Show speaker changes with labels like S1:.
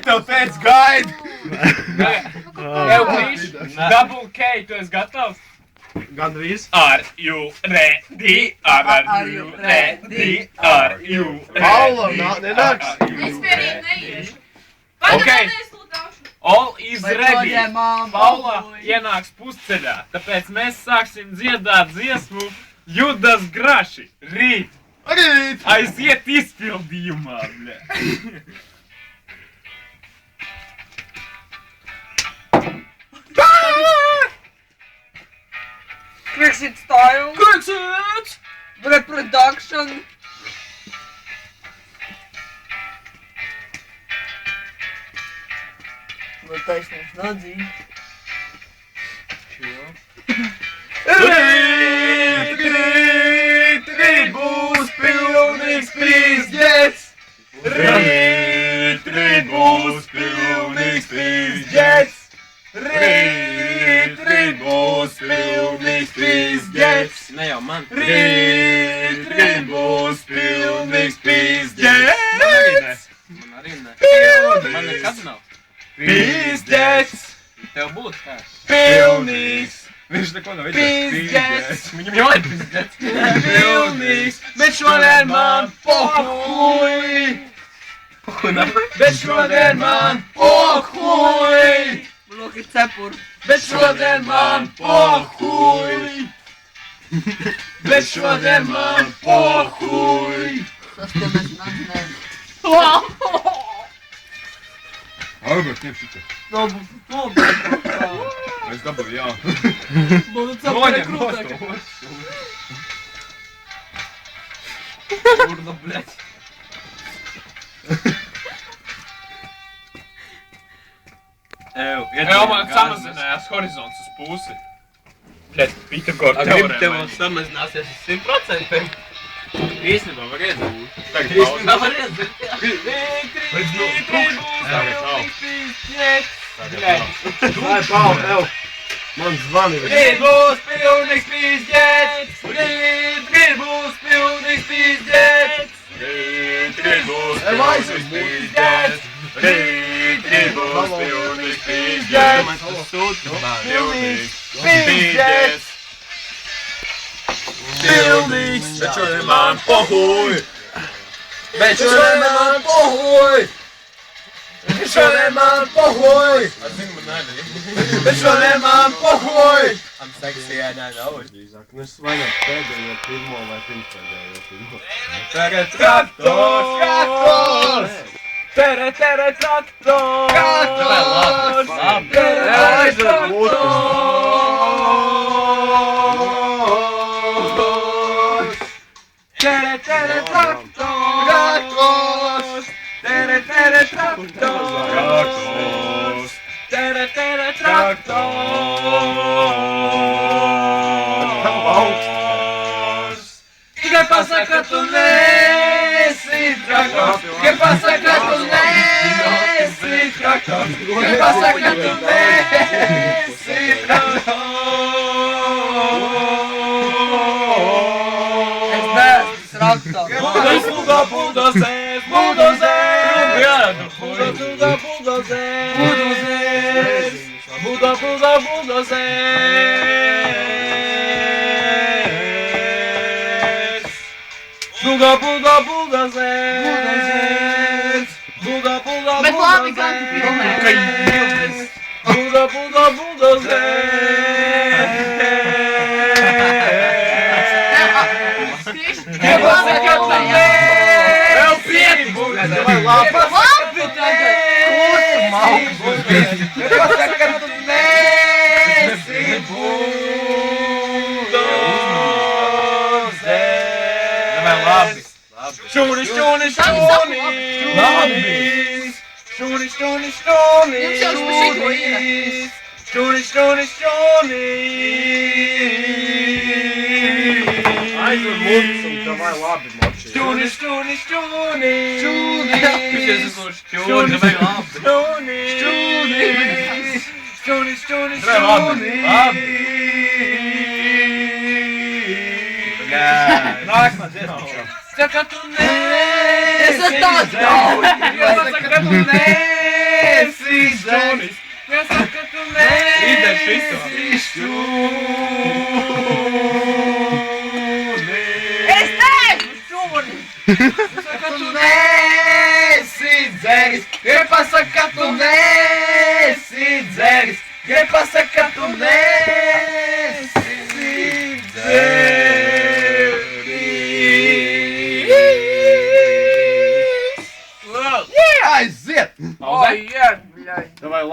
S1: tev teicu, gaidi!
S2: Tev plīš, double K, tu esi gatavs?
S3: Gandrīz.
S2: Are you ready? Are you ready? Are you ready?
S3: Paula, nenāks.
S4: Es pierīt neiešu.
S2: Okay. All is ready.
S5: Paņemam,
S2: Paula
S5: oi.
S2: ienāks pusceļā, tāpēc mēs sāksim dziedāt dziesmu Judas Graši. Rīt.
S1: Rīt!
S2: Aiziet izpildījumā, bļa.
S5: Crixit style.
S1: Kriksit!
S5: Reproduction. Vai taisnīgs nadzīt?
S1: Rīt, rīt, rīt būs pilnīgs pīzģets! Rīt, rīt būs pilnīgs pīzģets! Rīt, rīt būs pilnīgs pīzģets!
S2: Ne jau man.
S1: Rīt, rīt būs pilnīgs pīzģets!
S2: Man arī ne.
S1: Pilnīgs!
S2: Man nekad nav.
S1: Pīzģets!
S2: Tev būtu kā.
S1: Pilnīgs!
S3: Viņš neko nav
S1: Pīzģets!
S2: Viņam jau ir pizdzets.
S1: Pilnīgs! Bet šodien man pohuj! Bet šodien man pohuj!
S5: Loki cepur.
S1: Bet šodien man pohuj! Bet šodien man pohuj!
S5: Tas te mēs nadzinājumu.
S3: Albert, ņem šitā.
S5: Nobu.
S3: Es dabūju, jā.
S5: Būtu cepur
S3: Noņem
S5: krūtāk.
S3: nost.
S2: Urna, bļaļ. Ev, man samazinājās horizonts uz pusi. Bļaļ, Pitagora teorēma.
S6: Tev samazināsies uz 100%.
S2: Īstenībā var iedzīt. Tagad
S6: Īstenībā
S2: pauze.
S6: var iedzert.
S3: Vai, Paula, ev. Man zvani.
S1: Rīt būs pilnīgs pīzģets! Rīt būs pilnīgs pīzģets! Rīt būs pilnīgs pīzģets! Rīt būs pilnīgs pīzģets! Pilnīgs pīzģets! Pilnīgs! Bet šodien man pohuj! Bet šodien man pohuj! Bet šodien man pohuj! Bet šodien man pohuj!
S6: I'm sexy and I know it.
S3: Nu, es vainot pēdējo pirmo vai pirmspēdējo pirmo.
S1: Tagad traktors! Traktors! Tere, tere, traktors!
S2: Labi, labi.
S1: Tere, traktors! Tere, tere, traktors! Tere, tere, traktors! Tere, tere, traktors! Tikai pasaka, tu neesi traktors! Tikai pasaka, tu neesi traktors! Tikai pasaka, tu neesi traktors!
S5: Es neesmu traktors.
S1: Buldozers!
S4: Bet labi, gan tu filmē. Tieši
S1: Pasaka, tu vēl pieti būs!
S4: labi tagad.
S1: Pasaka, tu neesi buldozers! Šūnis, šūnis, šūnis! Šūnis, šūnis, šūnis!
S4: Jums jau šito ir.
S1: Šūnis, šūnis, šūnis!
S3: Aizver mūtis un davai labi moči.
S1: Šūnis, šūnis, šūnis!
S2: Šūnis, šūnis, vajag labi.
S1: Šūnis! Šūnis, šūnis,
S2: Tre, labi, labi.
S1: Nākamā dziesma. Saka, tu neesi
S5: Es esmu tāds ļauj.
S1: Saka, tu neesi
S2: Čūnis. Kas saka, tu neesi? Izdari šito.
S5: Es neesmu šūnis!
S1: Saka, tu neesi dzeris, ja pasaka, tu neesi dzeris, ja pasaka, tu neesi dzeris.
S3: Aiziet!
S2: Pauzē.
S5: Ой, блядь.
S3: Davai